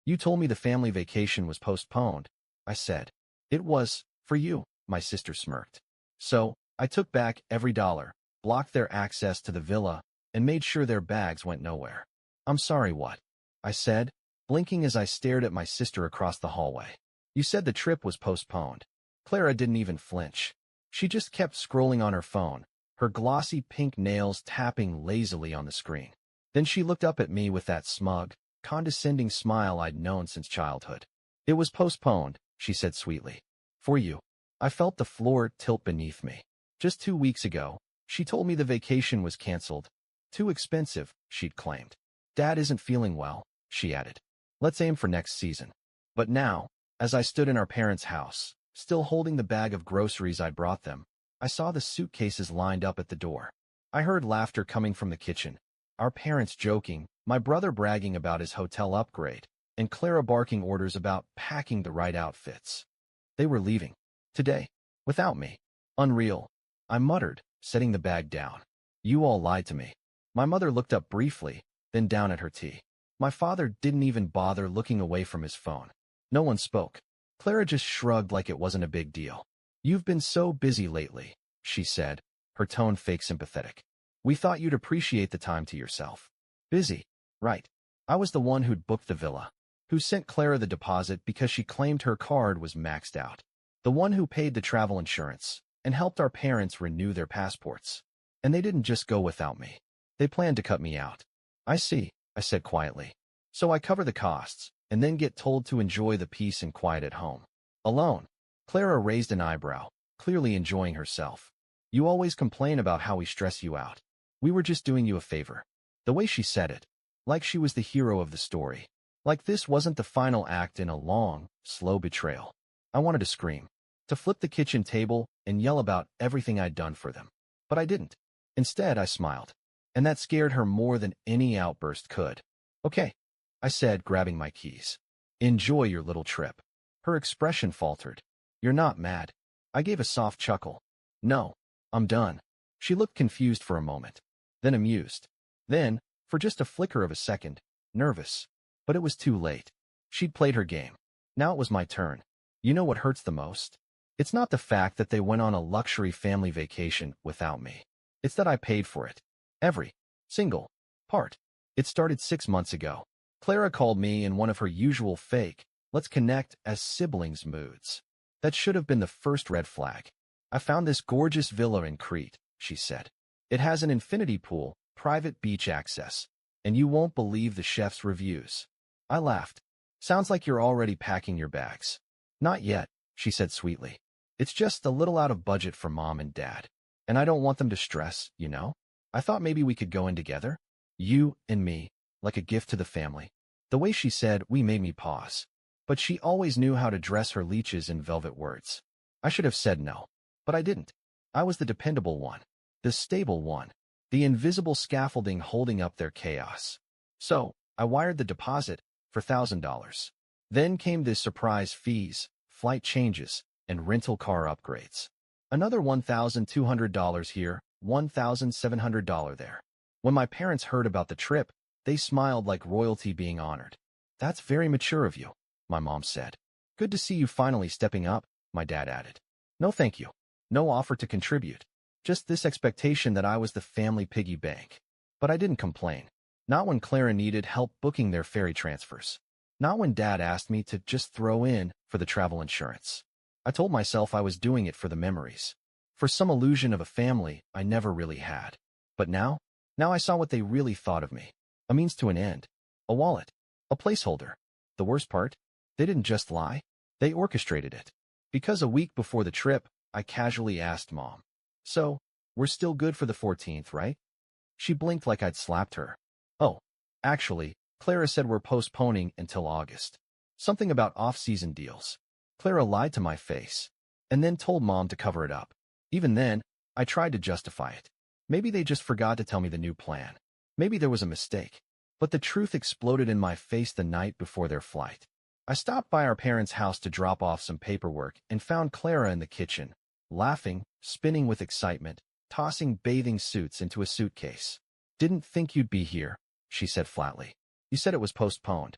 You told me the family vacation was postponed, I said. It was, for you, my sister smirked. So, I took back every dollar, blocked their access to the villa, and made sure their bags went nowhere. I'm sorry, what? I said, blinking as I stared at my sister across the hallway. You said the trip was postponed. Clara didn't even flinch. She just kept scrolling on her phone, her glossy pink nails tapping lazily on the screen. Then she looked up at me with that smug, condescending smile I'd known since childhood. It was postponed, she said sweetly. For you. I felt the floor tilt beneath me. Just 2 weeks ago, she told me the vacation was canceled. Too expensive, she'd claimed. Dad isn't feeling well, she added. Let's aim for next season. But now, as I stood in our parents' house, still holding the bag of groceries I'd brought them, I saw the suitcases lined up at the door. I heard laughter coming from the kitchen, our parents joking, my brother bragging about his hotel upgrade, and Clara barking orders about packing the right outfits. They were leaving. Today. Without me. Unreal. I muttered, setting the bag down. You all lied to me. My mother looked up briefly, then down at her tea. My father didn't even bother looking away from his phone. No one spoke. Clara just shrugged like it wasn't a big deal. You've been so busy lately, she said, her tone fake sympathetic. We thought you'd appreciate the time to yourself. Busy. Right. I was the one who'd booked the villa, who sent Clara the deposit because she claimed her card was maxed out, the one who paid the travel insurance, and helped our parents renew their passports. And they didn't just go without me. They planned to cut me out. I see, I said quietly. So I cover the costs, and then get told to enjoy the peace and quiet at home. Alone. Clara raised an eyebrow, clearly enjoying herself. You always complain about how we stress you out. We were just doing you a favor. The way she said it, like she was the hero of the story. Like this wasn't the final act in a long, slow betrayal. I wanted to scream, to flip the kitchen table and yell about everything I'd done for them. But I didn't. Instead, I smiled. And that scared her more than any outburst could. Okay, I said, grabbing my keys. Enjoy your little trip. Her expression faltered. You're not mad. I gave a soft chuckle. No, I'm done. She looked confused for a moment, then amused. Then, for just a flicker of a second, nervous. But it was too late. She'd played her game. Now it was my turn. You know what hurts the most? It's not the fact that they went on a luxury family vacation without me. It's that I paid for it. Every single part. It started 6 months ago. Clara called me in one of her usual fake, let's connect as siblings moods. That should have been the first red flag. I found this gorgeous villa in Crete, she said. It has an infinity pool, private beach access, and you won't believe the chef's reviews. I laughed. Sounds like you're already packing your bags. Not yet, she said sweetly. It's just a little out of budget for Mom and Dad. And I don't want them to stress, you know? I thought maybe we could go in together. You and me, like a gift to the family. The way she said we made me pause. But she always knew how to dress her leeches in velvet words. I should have said no. But I didn't. I was the dependable one. The stable one. The invisible scaffolding holding up their chaos. So, I wired the deposit for $1,000. Then came the surprise fees, flight changes, and rental car upgrades. Another $1,200 here, $1,700 there. When my parents heard about the trip, they smiled like royalty being honored. That's very mature of you, my mom said. Good to see you finally stepping up, my dad added. No thank you. No offer to contribute. Just this expectation that I was the family piggy bank. But I didn't complain. Not when Clara needed help booking their ferry transfers. Not when Dad asked me to just throw in for the travel insurance. I told myself I was doing it for the memories. For some illusion of a family I never really had. But now I saw what they really thought of me. A means to an end. A wallet. A placeholder. The worst part? They didn't just lie. They orchestrated it. Because a week before the trip, I casually asked Mom. So, we're still good for the 14th, right? She blinked like I'd slapped her. Oh, actually, Clara said we're postponing until August. Something about off-season deals. Clara lied to my face, and then told Mom to cover it up. Even then, I tried to justify it. Maybe they just forgot to tell me the new plan. Maybe there was a mistake. But the truth exploded in my face the night before their flight. I stopped by our parents' house to drop off some paperwork and found Clara in the kitchen, laughing, spinning with excitement, tossing bathing suits into a suitcase. Didn't think you'd be here, she said flatly. You said it was postponed.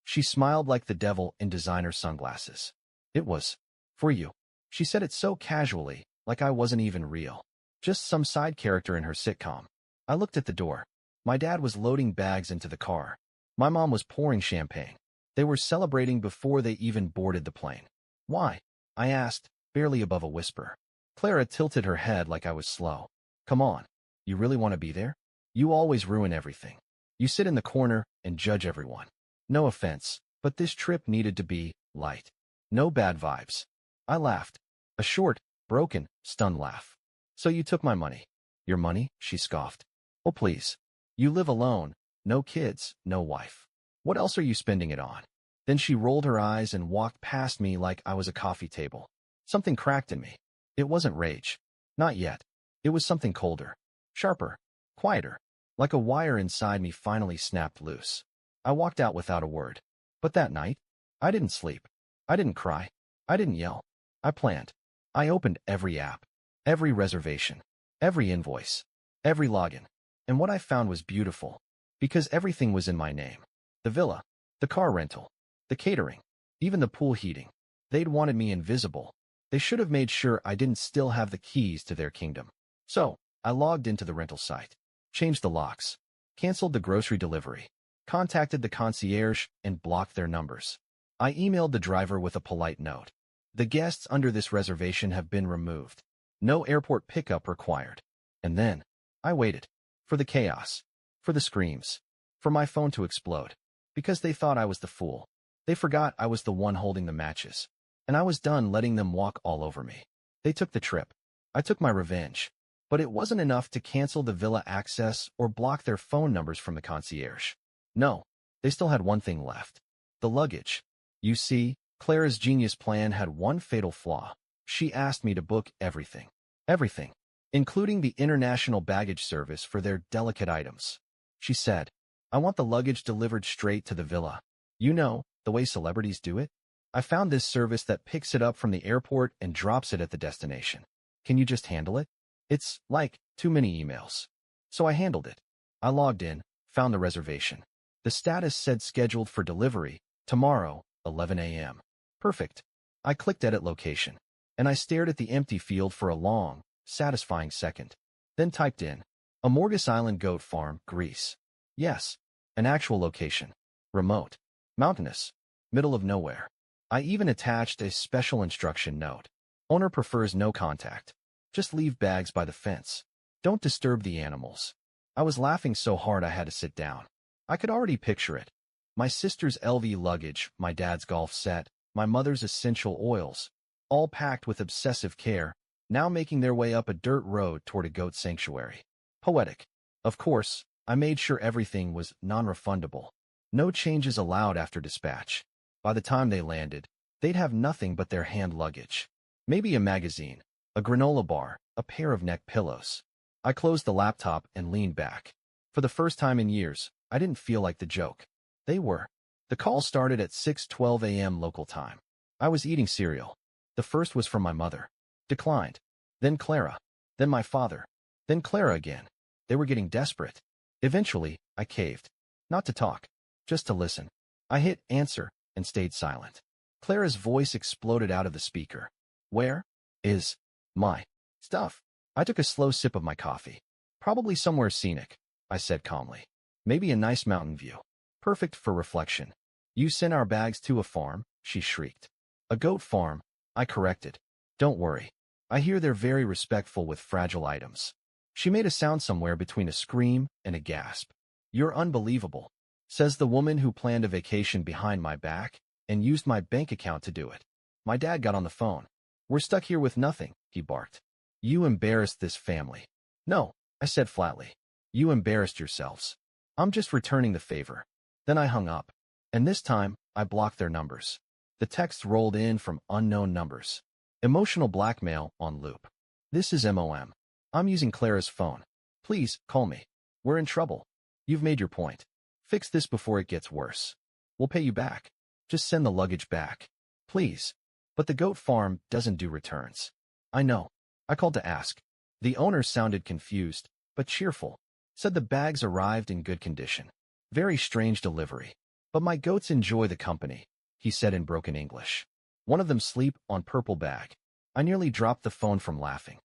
She smiled like the devil in designer sunglasses. It was for you. She said it so casually, like I wasn't even real. Just some side character in her sitcom. I looked at the door. My dad was loading bags into the car. My mom was pouring champagne. They were celebrating before they even boarded the plane. Why? I asked, barely above a whisper. Clara tilted her head like I was slow. Come on. You really want to be there? You always ruin everything. You sit in the corner and judge everyone. No offense, but this trip needed to be light. No bad vibes. I laughed. A short, broken, stunned laugh. So you took my money. Your money? She scoffed. Oh, please. You live alone. No kids, no wife. What else are you spending it on? Then she rolled her eyes and walked past me like I was a coffee table. Something cracked in me. It wasn't rage. Not yet. It was something colder. Sharper. Quieter. Like a wire inside me finally snapped loose. I walked out without a word. But that night, I didn't sleep. I didn't cry. I didn't yell. I planned. I opened every app, every reservation, every invoice, every login. And what I found was beautiful, because everything was in my name. The villa, the car rental, the catering, even the pool heating. They'd wanted me invisible. They should have made sure I didn't still have the keys to their kingdom. So, I logged into the rental site, changed the locks, canceled the grocery delivery, contacted the concierge, and blocked their numbers. I emailed the driver with a polite note. The guests under this reservation have been removed. No airport pickup required. And then, I waited. For the chaos. For the screams. For my phone to explode. Because they thought I was the fool. They forgot I was the one holding the matches. And I was done letting them walk all over me. They took the trip. I took my revenge. But it wasn't enough to cancel the villa access or block their phone numbers from the concierge. No, they still had one thing left. The luggage. You see, Clara's genius plan had one fatal flaw. She asked me to book everything. Everything. Including the international baggage service for their delicate items. She said, I want the luggage delivered straight to the villa. You know, the way celebrities do it? I found this service that picks it up from the airport and drops it at the destination. Can you just handle it? It's like too many emails. So I handled it. I logged in, found the reservation. The status said scheduled for delivery, tomorrow, 11 a.m. Perfect. I clicked edit location, and I stared at the empty field for a long, satisfying second. Then typed in, Amorgus Island Goat Farm, Greece. Yes, an actual location. Remote. Mountainous. Middle of nowhere. I even attached a special instruction note. Owner prefers no contact. Just leave bags by the fence. Don't disturb the animals. I was laughing so hard I had to sit down. I could already picture it. My sister's LV luggage, my dad's golf set, my mother's essential oils, all packed with obsessive care, now making their way up a dirt road toward a goat sanctuary. Poetic. Of course, I made sure everything was non-refundable. No changes allowed after dispatch. By the time they landed, they'd have nothing but their hand luggage. Maybe a magazine, a granola bar, a pair of neck pillows. I closed the laptop and leaned back. For the first time in years, I didn't feel like the joke. They were. The call started at 6:12 a.m. local time. I was eating cereal. The first was from my mother. Declined. Then Clara. Then my father. Then Clara again. They were getting desperate. Eventually, I caved. Not to talk. Just to listen. I hit answer and stayed silent. Clara's voice exploded out of the speaker. Where is my stuff? I took a slow sip of my coffee. Probably somewhere scenic, I said calmly. Maybe a nice mountain view. Perfect for reflection. You sent our bags to a farm, she shrieked. A goat farm, I corrected. Don't worry. I hear they're very respectful with fragile items. She made a sound somewhere between a scream and a gasp. You're unbelievable, says the woman who planned a vacation behind my back and used my bank account to do it. My dad got on the phone. We're stuck here with nothing, he barked. You embarrassed this family. No, I said flatly. You embarrassed yourselves. I'm just returning the favor. Then I hung up. And this time, I blocked their numbers. The texts rolled in from unknown numbers. Emotional blackmail on loop. This is MOM. I'm using Clara's phone. Please, call me. We're in trouble. You've made your point. Fix this before it gets worse. We'll pay you back. Just send the luggage back. Please. But the goat farm doesn't do returns. I know. I called to ask. The owner sounded confused, but cheerful. Said the bags arrived in good condition. Very strange delivery. But my goats enjoy the company, he said in broken English. One of them sleep on purple bag. I nearly dropped the phone from laughing.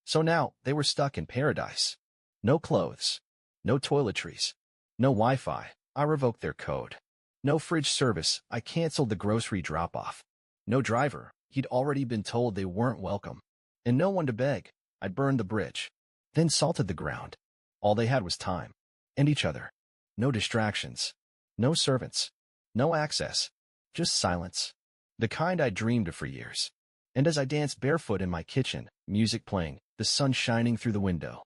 So now they were stuck in paradise. No clothes. No toiletries. No Wi-Fi. I revoked their code. No fridge service. I canceled the grocery drop-off. No driver. He'd already been told they weren't welcome. And no one to beg. I burned the bridge. Then salted the ground. All they had was time. And each other. No distractions. No servants. No access. Just silence. The kind I dreamed of for years. And as I danced barefoot in my kitchen, music playing, the sun shining through the window,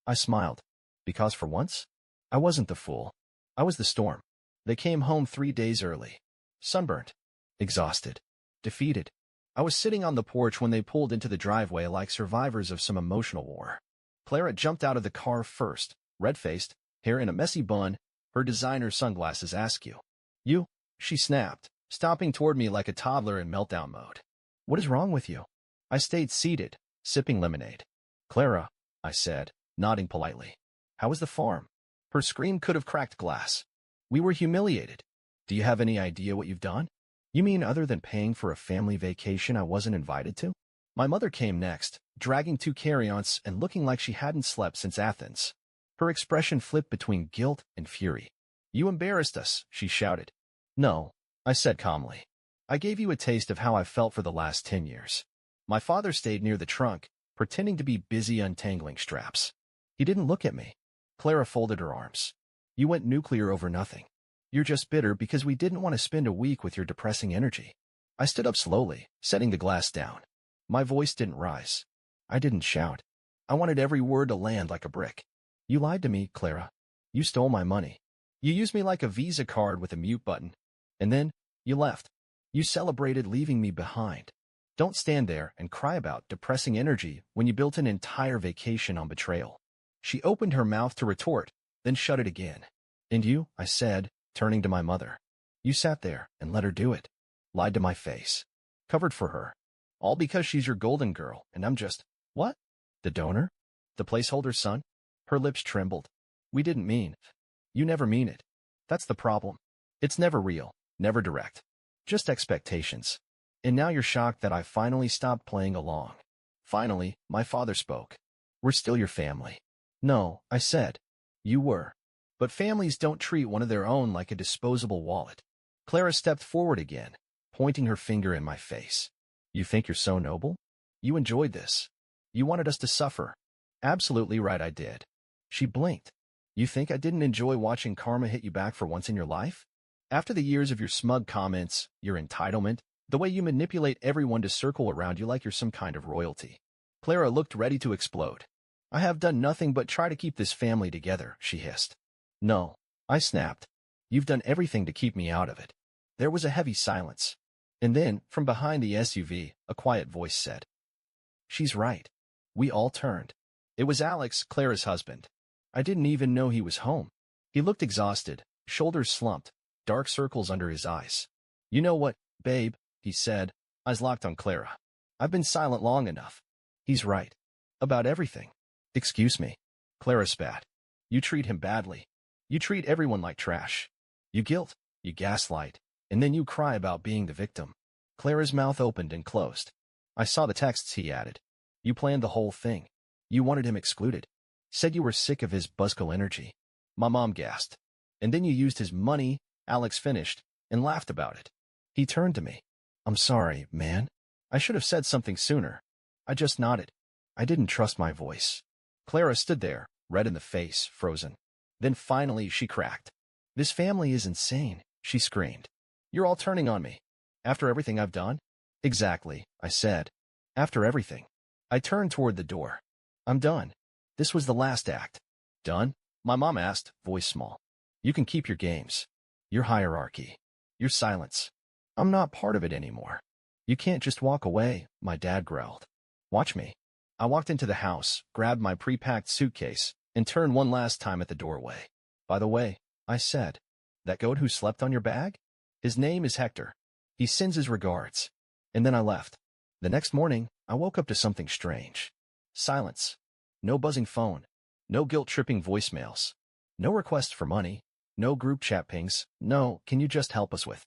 I smiled. Because for once, I wasn't the fool. I was the storm. They came home 3 days early. Sunburnt. Exhausted. Defeated. I was sitting on the porch when they pulled into the driveway like survivors of some emotional war. Clara jumped out of the car first, red-faced, hair in a messy bun, her designer sunglasses askew. You? She snapped, stomping toward me like a toddler in meltdown mode. What is wrong with you? I stayed seated, sipping lemonade. Clara, I said, nodding politely. How was the farm? Her scream could have cracked glass. We were humiliated. Do you have any idea what you've done? You mean other than paying for a family vacation I wasn't invited to? My mother came next, dragging 2 carry-ons and looking like she hadn't slept since Athens. Her expression flipped between guilt and fury. You embarrassed us, she shouted. No, I said calmly. I gave you a taste of how I felt for the last 10 years. My father stayed near the trunk, pretending to be busy untangling straps. He didn't look at me. Clara folded her arms. You went nuclear over nothing. You're just bitter because we didn't want to spend a week with your depressing energy. I stood up slowly, setting the glass down. My voice didn't rise. I didn't shout. I wanted every word to land like a brick. You lied to me, Clara. You stole my money. You used me like a Visa card with a mute button. And then, you left. You celebrated leaving me behind. Don't stand there and cry about depressing energy when you built an entire vacation on betrayal. She opened her mouth to retort, then shut it again. And you, I said, turning to my mother. You sat there and let her do it. Lied to my face. Covered for her. All because she's your golden girl, and I'm just, what? The donor? The placeholder son? Her lips trembled. We didn't mean. You never mean it. That's the problem. It's never real, never direct. Just expectations. And now you're shocked that I finally stopped playing along. Finally, my father spoke. We're still your family. No, I said. You were. But families don't treat one of their own like a disposable wallet. Clara stepped forward again, pointing her finger in my face. You think you're so noble? You enjoyed this. You wanted us to suffer. Absolutely right, I did. She blinked. You think I didn't enjoy watching karma hit you back for once in your life? After the years of your smug comments, your entitlement, the way you manipulate everyone to circle around you like you're some kind of royalty. Clara looked ready to explode. I have done nothing but try to keep this family together, she hissed. No, I snapped. You've done everything to keep me out of it. There was a heavy silence. And then, from behind the SUV, a quiet voice said, She's right. We all turned. It was Alex, Clara's husband. I didn't even know he was home. He looked exhausted, shoulders slumped, dark circles under his eyes. You know what, babe, he said, eyes locked on Clara. I've been silent long enough. He's right. About everything. Excuse me. Clara spat. You treat him badly. You treat everyone like trash. You guilt, you gaslight, and then you cry about being the victim. Clara's mouth opened and closed. I saw the texts he added. You planned the whole thing. You wanted him excluded. Said you were sick of his buzzkill energy. My mom gasped. And then you used his money, Alex finished, and laughed about it. He turned to me. I'm sorry, man. I should have said something sooner. I just nodded. I didn't trust my voice. Clara stood there, red in the face, frozen. Then finally she cracked. This family is insane, she screamed. You're all turning on me. After everything I've done? Exactly, I said. After everything. I turned toward the door. I'm done. This was the last act. Done? My mom asked, voice small. You can keep your games. Your hierarchy. Your silence. I'm not part of it anymore. You can't just walk away, my dad growled. Watch me. I walked into the house, grabbed my pre-packed suitcase, and turned one last time at the doorway. By the way, I said, that goat who slept on your bag? His name is Hector. He sends his regards. And then I left. The next morning, I woke up to something strange. Silence. No buzzing phone. No guilt-tripping voicemails. No request for money. No group chat pings. No, can you just help us with?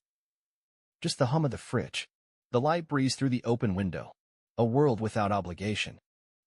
Just the hum of the fridge. The light breeze through the open window. A world without obligation.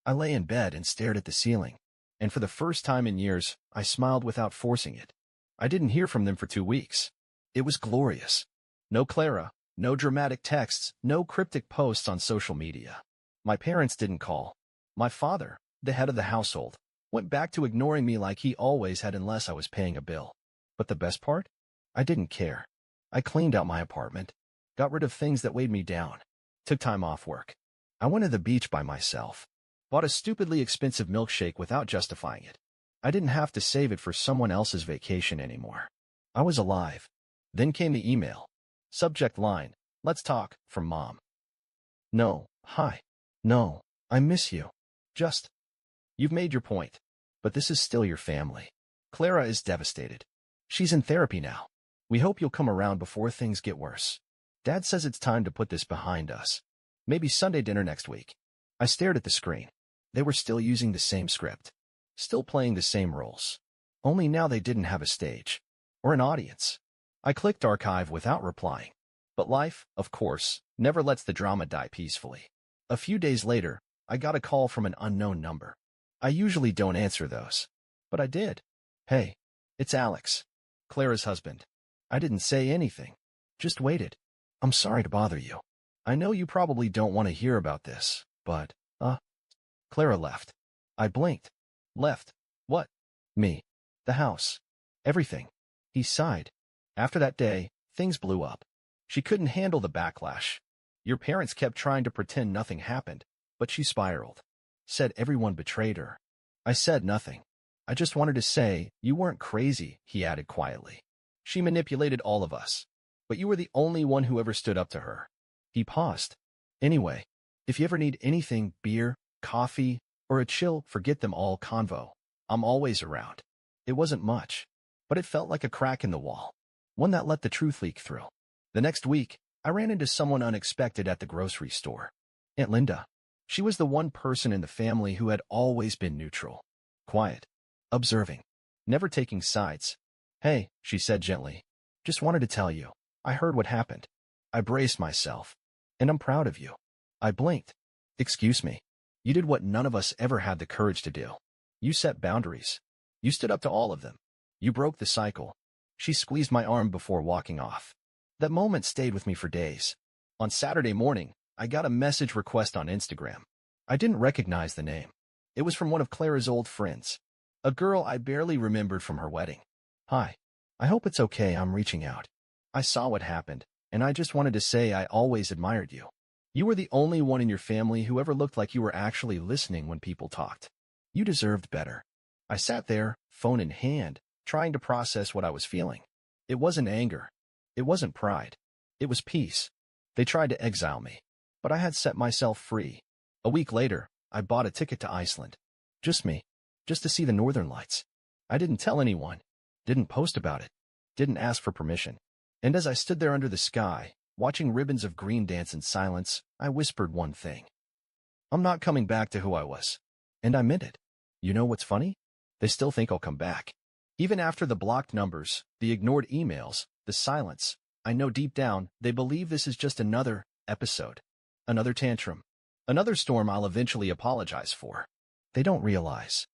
I lay in bed and stared at the ceiling. And for the first time in years, I smiled without forcing it. I didn't hear from them for 2 weeks. It was glorious. No Clara, no dramatic texts, no cryptic posts on social media. My parents didn't call. My father, the head of the household, went back to ignoring me like he always had unless I was paying a bill. But the best part? I didn't care. I cleaned out my apartment, got rid of things that weighed me down, took time off work. I went to the beach by myself, bought a stupidly expensive milkshake without justifying it. I didn't have to save it for someone else's vacation anymore. I was alive. Then came the email. Subject line, "Let's talk," from Mom. No, hi. No, I miss you. Just, you've made your point, but this is still your family. Clara is devastated. She's in therapy now. We hope you'll come around before things get worse. Dad says it's time to put this behind us. Maybe Sunday dinner next week. I stared at the screen. They were still using the same script. Still playing the same roles. Only now they didn't have a stage. Or an audience. I clicked archive without replying. But life, of course, never lets the drama die peacefully. A few days later, I got a call from an unknown number. I usually don't answer those. But I did. Hey, it's Alex. Clara's husband. I didn't say anything. Just waited. I'm sorry to bother you. I know you probably don't want to hear about this, but, Clara left. I blinked. Left. What? Me. The house. Everything. He sighed. After that day, things blew up. She couldn't handle the backlash. Your parents kept trying to pretend nothing happened, but she spiraled. Said everyone betrayed her. I said nothing. I just wanted to say, you weren't crazy, he added quietly. She manipulated all of us. But you were the only one who ever stood up to her. He paused. Anyway, if you ever need anything, beer, coffee, or a chill, forget them all convo. I'm always around. It wasn't much, but it felt like a crack in the wall. One that let the truth leak through. The next week, I ran into someone unexpected at the grocery store. Aunt Linda. She was the one person in the family who had always been neutral. Quiet. Observing. Never taking sides. Hey, she said gently. Just wanted to tell you. I heard what happened. I braced myself. And I'm proud of you. I blinked. Excuse me. You did what none of us ever had the courage to do. You set boundaries. You stood up to all of them. You broke the cycle. She squeezed my arm before walking off. That moment stayed with me for days. On Saturday morning, I got a message request on Instagram. I didn't recognize the name. It was from one of Clara's old friends. A girl I barely remembered from her wedding. Hi. I hope it's okay I'm reaching out. I saw what happened, and I just wanted to say I always admired you. You were the only one in your family who ever looked like you were actually listening when people talked. You deserved better. I sat there, phone in hand, trying to process what I was feeling. It wasn't anger. It wasn't pride. It was peace. They tried to exile me, but I had set myself free. A week later, I bought a ticket to Iceland. Just me. Just to see the northern lights. I didn't tell anyone. Didn't post about it. Didn't ask for permission. And as I stood there under the sky, watching ribbons of green dance in silence, I whispered one thing. I'm not coming back to who I was. And I meant it. You know what's funny? They still think I'll come back. Even after the blocked numbers, the ignored emails, the silence, I know deep down they believe this is just another episode. Another tantrum. Another storm I'll eventually apologize for. They don't realize.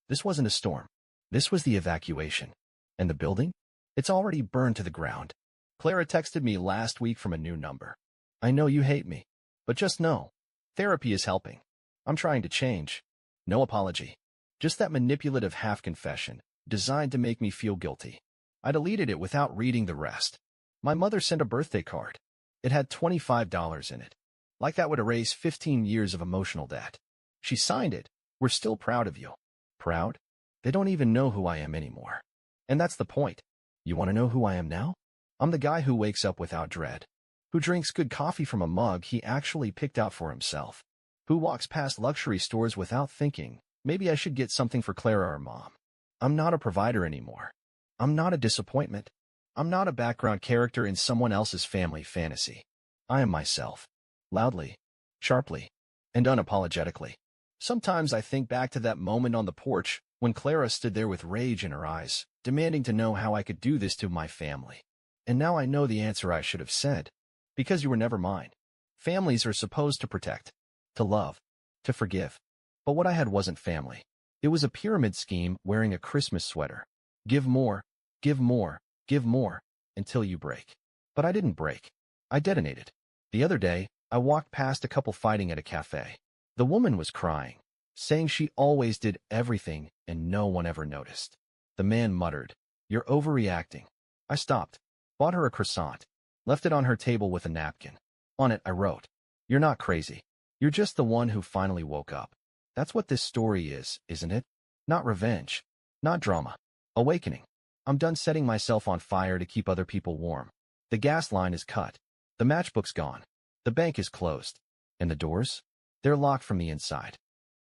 This wasn't a storm. This was the evacuation. And the building? It's already burned to the ground. Clara texted me last week from a new number. I know you hate me, but just know, therapy is helping. I'm trying to change. No apology. Just that manipulative half-confession, designed to make me feel guilty. I deleted it without reading the rest. My mother sent a birthday card. It had $25 in it. Like that would erase 15 years of emotional debt. She signed it. We're still proud of you. Proud? They don't even know who I am anymore. And that's the point. You want to know who I am now? I'm the guy who wakes up without dread. Who drinks good coffee from a mug he actually picked out for himself. Who walks past luxury stores without thinking, maybe I should get something for Clara or Mom. I'm not a provider anymore. I'm not a disappointment. I'm not a background character in someone else's family fantasy. I am myself. Loudly, sharply, and unapologetically. Sometimes I think back to that moment on the porch when Clara stood there with rage in her eyes, demanding to know how I could do this to my family. And now I know the answer I should have said. Because you were never mine. Families are supposed to protect, to love, to forgive. But what I had wasn't family. It was a pyramid scheme wearing a Christmas sweater. Give more, give more, give more, until you break. But I didn't break. I detonated. The other day, I walked past a couple fighting at a cafe. The woman was crying, saying she always did everything and no one ever noticed. The man muttered, "You're overreacting." I stopped, bought her a croissant, left it on her table with a napkin. On it, I wrote, "You're not crazy. You're just the one who finally woke up." That's what this story is, isn't it? Not revenge. Not drama. Awakening. I'm done setting myself on fire to keep other people warm. The gas line is cut. The matchbook's gone. The bank is closed. And the doors? They're locked from the inside.